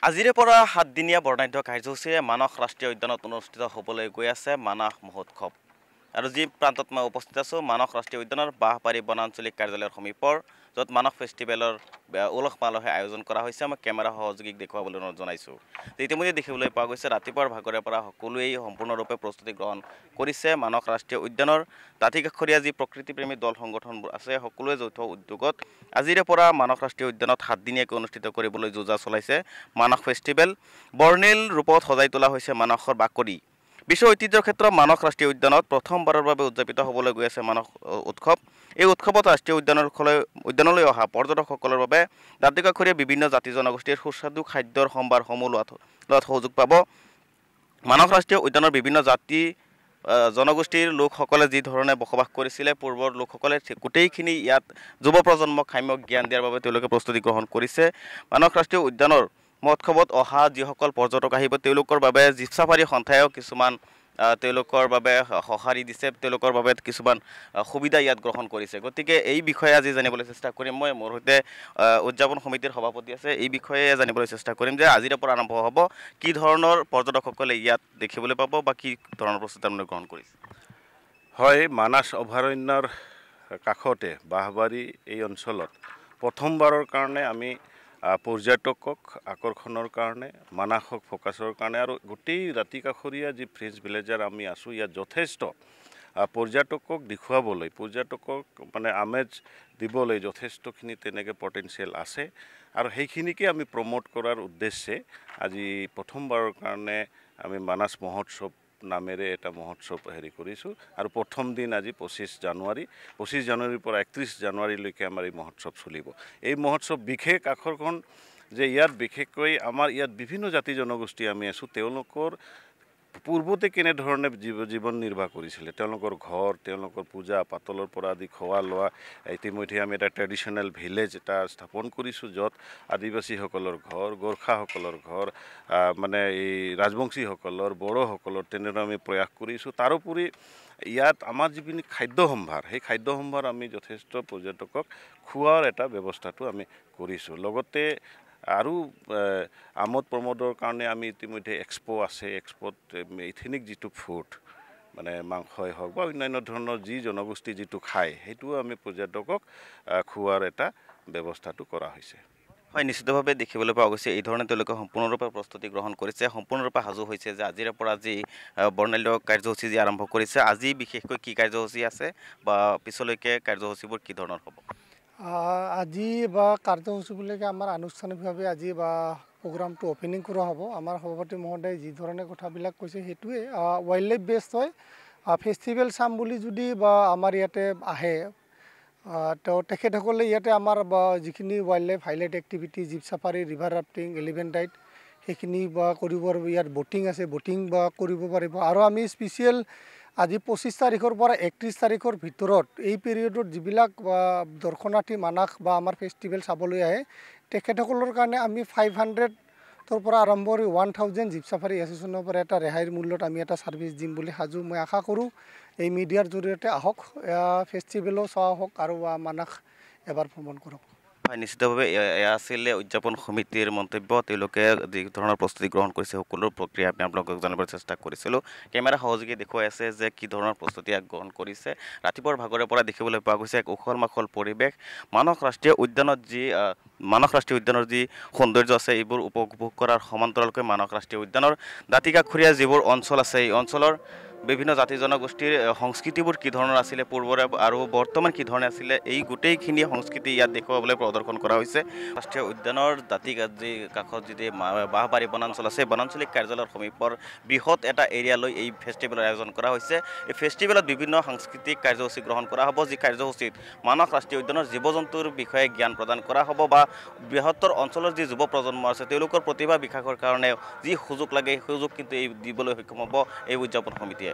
আজিৰে পৰা ৭ দিনীয়া বৰ্ণাঢ্য কাৰ্যসূচীৰে মানস ৰাষ্ট্ৰীয় উদ্যানত অনুষ্ঠিত হ'বলৈ গৈ আছে মানস মহোৎসৱ। আৰু যি প্ৰান্তত মই উপস্থিত আছোঁ মানস ৰাষ্ট্ৰীয় উদ্যানৰ বাঁহবাৰী বনাঞ্চলিক কাৰ্যালয়ৰ সমীপৰ, য'ত মানস ফেষ্টিভেলৰ উলহ মালহে আয়োজন কৰা হৈছে। মই কেমেৰা সহযোগীক দেখুৱাবলৈ অনুৰোধ জনাইছোঁ। ইতিমধ্যে দেখিবলৈ পোৱা গৈছে ৰাতিপুৱাৰ ভাগৰে পৰা সকলোৱেই সম্পূৰ্ণৰূপে প্ৰস্তুতি গ্ৰহণ কৰিছে। মানস ৰাষ্ট্ৰীয় উদ্যানৰ দাঁতিকাষৰীয়া যি প্ৰকৃতিপ্ৰেমী দল সংগঠনবোৰ আছে সকলোৱে যৌথ উদ্যোগত আজিৰে পৰা মানস ৰাষ্ট্ৰীয় উদ্যানত ৭ দিনীয়াকৈ অনুষ্ঠিত কৰিবলৈ যোজা চলাইছে। মানস ফেষ্টিভেল বৰ্ণিল ৰূপত সজাই তোলা হৈছে মানসৰ বাকৰি। বিশ্ব ঐতিহ্যৰ ক্ষেত্ৰত মানস ৰাষ্ট্ৰীয় উদ্যানত প্ৰথমবাৰৰ বাবে উদযাপিত হ'বলৈ গৈ আছে মানস উৎসৱ। এই উৎসৱত ৰাষ্ট্ৰীয় উদ্যানলৈ অহা পৰ্যটকসকলৰ বাবে দাঁতিকাষৰীয়া বিভিন্ন জাতি জনগোষ্ঠীৰ সুস্বাদু খাদ্যৰ সম্ভাৰসমূহ লোৱাত সুযোগ পাব। মানস ৰাষ্ট্ৰীয় উদ্যানৰ বিভিন্ন জাতি জনগোষ্ঠীৰ লোকসকলে যি ধৰণে বসবাস কৰিছিলে পূৰ্বৰ লোকসকলে গোটেইখিনি ইয়াত যুৱ প্ৰজন্মক সাম্যক জ্ঞান দিয়াৰ বাবে তেওঁলোকে প্ৰস্তুতি গ্ৰহণ কৰিছে। মানস ৰাষ্ট্ৰীয় উদ্যানৰ মহোৎসৱত অহা যিসকল পৰ্যটক আহিব তেওঁলোকৰ বাবে জীপ চাফাৰী সন্থায়েও কিছুমান তেওঁলোকৰ বাবে সঁহাৰি দিছে, তেওঁলোকৰ বাবে কিছুমান সুবিধা ইয়াত গ্ৰহণ কৰিছে। গতিকে এই বিষয়ে আজি জানিবলৈ চেষ্টা কৰিম। মই মোৰ সৈতে উদযাপন সমিতিৰ সভাপতি আছে, এই বিষয়ে জানিবলৈ চেষ্টা কৰিম যে আজিৰে পৰা আৰম্ভ হ'ব, কি ধৰণৰ পৰ্যটকসকলে ইয়াত দেখিবলৈ পাব বা কি ধৰণৰ প্ৰস্তুতি আপোনালোকে গ্ৰহণ কৰিছে। হয়, মানাস অভয়াৰণ্যৰ কাষতে বাঁহবাৰী এই অঞ্চলত প্ৰথমবাৰৰ কাৰণে আমি পৰ্যটকক আকৰ্ষণৰ কাৰণে মানাসক ফ'কাছৰ কাৰণে আৰু গোটেই দাঁতিকাষৰীয়া যি ফ্ৰেঞ্চ ভিলেজাৰ আমি আছোঁ ইয়াত যথেষ্ট পৰ্যটকক দেখুৱাবলৈ, পৰ্যটকক মানে আমেজ দিবলৈ যথেষ্টখিনি তেনেকৈ পটেঞ্চিয়েল আছে আৰু সেইখিনিকে আমি প্ৰমোট কৰাৰ উদ্দেশ্যে আজি প্ৰথমবাৰৰ কাৰণে আমি মানাস মহোৎসৱ নামেৰে এটা মহোৎসৱ কৰিছোঁ। আৰু প্ৰথম দিন আজি 25 জানুৱাৰীৰ পৰা 31 জানুৱাৰীলৈকে আমাৰ এই মহোৎসৱ চলিব। এই মহোৎসৱ বিশেষ আকৰ্ষণ যে ইয়াত বিশেষকৈ আমাৰ ইয়াত বিভিন্ন জাতি জনগোষ্ঠী আমি আছোঁ, তেওঁলোকৰ পূৰ্বতে কেনেধৰণে জীৱন নিৰ্বাহ কৰিছিলে, তেওঁলোকৰ ঘৰ, তেওঁলোকৰ পূজা পাতলৰ পৰা আদি খোৱা লোৱা। ইতিমধ্যে আমি এটা ট্ৰেডিশ্যনেল ভিলেজ এটা স্থাপন কৰিছোঁ, য'ত আদিবাসীসকলৰ ঘৰ, গোৰ্খাসকলৰ ঘৰ, মানে এই ৰাজবংশীসকলৰ, বড়োসকলৰ তেনেদৰে আমি প্ৰয়াস কৰিছোঁ। তাৰোপৰি ইয়াত আমাৰ যিখিনি খাদ্য সম্ভাৰ, সেই খাদ্য সম্ভাৰ আমি যথেষ্ট পৰ্যটকক খোৱাৰ এটা ব্যৱস্থাটো আমি কৰিছোঁ। লগতে আৰু আমোদ প্ৰমোদৰ কাৰণে আমি ইতিমধ্যে এক্সপ' আছে, এক্সপ'ত ইথেনিক যিটো ফুড মানে মাংসই হওক বা অন্যান্য ধৰণৰ যি জনগোষ্ঠী যিটো খায় সেইটোও আমি পৰ্যটকক খোৱাৰ এটা ব্যৱস্থাটো কৰা হৈছে। হয়, নিশ্চিতভাৱে দেখিবলৈ পোৱা গৈছে এই ধৰণে তেওঁলোকে সম্পূৰ্ণৰূপে প্ৰস্তুতি গ্ৰহণ কৰিছে, সম্পূৰ্ণৰূপে সাজু হৈছে যে আজিৰে পৰা যি বৰ্ণাঢ্য কাৰ্যসূচী যি আৰম্ভ কৰিছে। আজি বিশেষকৈ কি কাৰ্যসূচী আছে বা পিছলৈকে কাৰ্যসূচীবোৰ কি ধৰণৰ হ'ব? আজি বা কাৰ্যসূচীবিলাকে আমাৰ আনুষ্ঠানিকভাৱে আজি বা প্ৰগ্ৰামটো অপেনিং কৰা হ'ব। আমাৰ সভাপতি মহোদয়ে যি ধৰণে কথাবিলাক কৈছে সেইটোৱে ৱাইল্ড লাইফ বেষ্ট হয়। ফেষ্টিভেল চাম বুলি যদি বা আমাৰ ইয়াতে আহে তো তেখেতসকলে ইয়াতে আমাৰ বা যিখিনি wild life highlight activity, jeep safari, river rafting, elephant ride সেইখিনি বা কৰিব পাৰিব। ইয়াত ব'টিং আছে, ব'টিং বা কৰিব পাৰিব। আৰু আমি স্পেচিয়েল আজি 25 তাৰিখৰ পৰা 31 তাৰিখৰ ভিতৰত এই পিৰিয়ডত যিবিলাক দৰ্শনাৰ্থী মানাস বা আমাৰ ফেষ্টিভেল চাবলৈ আহে তেখেতসকলৰ কাৰণে আমি 500ৰ পৰা আৰম্ভ কৰি 1000 জীপ চাফাৰী এছ'চিয়েশ্যনৰ পৰা এটা ৰেহাইৰ মূল্যত আমি এটা ছাৰ্ভিচ দিম বুলি সাজু। মই আশা কৰোঁ এই মিডিয়াৰ জৰিয়তে আহক, ফেষ্টিভেলো চোৱা হওক আৰু মানাস এবাৰ ভ্ৰমণ কৰক। হয়, নিশ্চিতভাৱে এয়া আছিলে উদযাপন সমিতিৰ মন্তব্য। তেওঁলোকে যি ধৰণৰ প্ৰস্তুতি গ্ৰহণ কৰিছে সকলো প্ৰক্ৰিয়া আমি আপোনালোকক জানিবলৈ চেষ্টা কৰিছিলোঁ। কেমেৰা সহযোগী দেখুৱাই আছে যে কি ধৰণৰ প্ৰস্তুতি গ্ৰহণ কৰিছে। ৰাতিপুৱাৰ ভাগৰে পৰা দেখিবলৈ পোৱা গৈছে এক উখল মাখল পৰিৱেশ। মানস ৰাষ্ট্ৰীয় উদ্যানৰ যি সৌন্দৰ্য আছে এইবোৰ উপভোগ কৰাৰ সমান্তৰালকৈ মানস ৰাষ্ট্ৰীয় উদ্যানৰ দাঁতিকাষৰীয়া যিবোৰ অঞ্চল আছে এই অঞ্চলৰ বিভিন্ন জাতি জনগোষ্ঠীৰ সংস্কৃতিবোৰ কি ধৰণৰ আছিলে পূৰ্বৰে আৰু বৰ্তমান কি ধৰণে আছিলে, এই গোটেইখিনি সংস্কৃতি ইয়াত দেখুৱাবলৈ প্ৰদৰ্শন কৰা হৈছে। ৰাষ্ট্ৰীয় উদ্যানৰ যি কাষত যি বাঁহবাৰী বনাঞ্চল আছে, বনাঞ্চলিক কাৰ্যালয়ৰ সমীপৰ বৃহৎ এটা এৰিয়ালৈ এই ফেষ্টিভেলৰ আয়োজন কৰা হৈছে। এই ফেষ্টিভেলত বিভিন্ন সাংস্কৃতিক কাৰ্যসূচী গ্ৰহণ কৰা হ'ব, যি কাৰ্যসূচীত মানস ৰাষ্ট্ৰীয় উদ্যানৰ জীৱ জন্তুৰ বিষয়ে জ্ঞান প্ৰদান কৰা হ'ব বা বৃহত্তৰ অঞ্চলৰ যি যুৱ প্ৰজন্ম আছে তেওঁলোকৰ প্ৰতিভা বিকাশৰ কাৰণে যি সুযোগ লাগে সেই সুযোগ কিন্তু এই দিবলৈ সক্ষম হ'ব এই উদযাপন সমিতিয়ে।